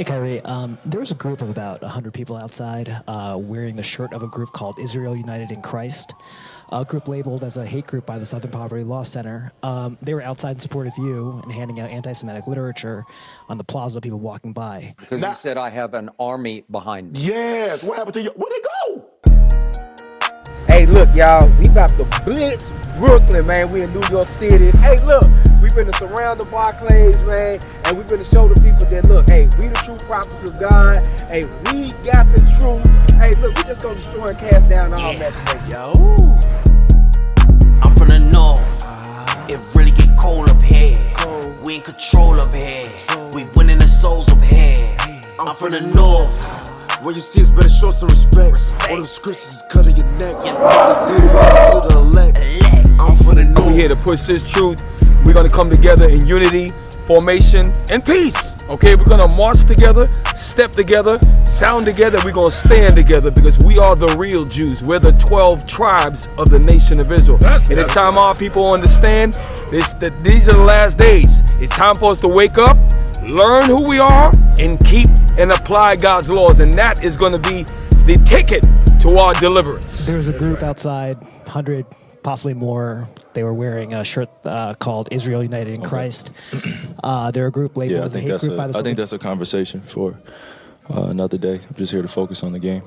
Hey, Kyrie. There was a group of about 100 people outside wearing the shirt of a group called Israel United in Christ, a group labeled as a hate group by the Southern Poverty Law Center. They were outside in support of you and handing out anti-Semitic literature on the plaza, people walking by. Because he said, I have an army behind me. Yes, what happened to you? Where'd they go? Hey, look, y'all, we about to blitz Brooklyn, man. We in New York City. Hey, look, we finna surround the Barclays, man, and we finna show the people that, look, hey, we the true prophets of God. Hey, we got the truth. Hey, look, we just gonna destroy and cast down all that today. Yo, I'm from the north. It really get cold up here. We in control up here. We winning the souls up here. I'm from the north. When you see us, better show some respect. All them scriptures is cutting your neck. I'm for the north. We're here to push this truth. We're gonna come together in unity, formation, and peace. Okay, we're gonna march together, step together, sound together. We're gonna stand together because we are the real Jews. We're the 12 tribes of the nation of Israel. And it's time our people understand this, that these are the last days. It's time for us to wake up, learn who we are, and keep and apply God's laws. And that is going to be the ticket to our deliverance. There was a group outside, 100, possibly more. They were wearing a shirt called Israel United in Christ. They're a group labeled as a hate group by the I think that's a conversation for another day. I'm just here to focus on the game.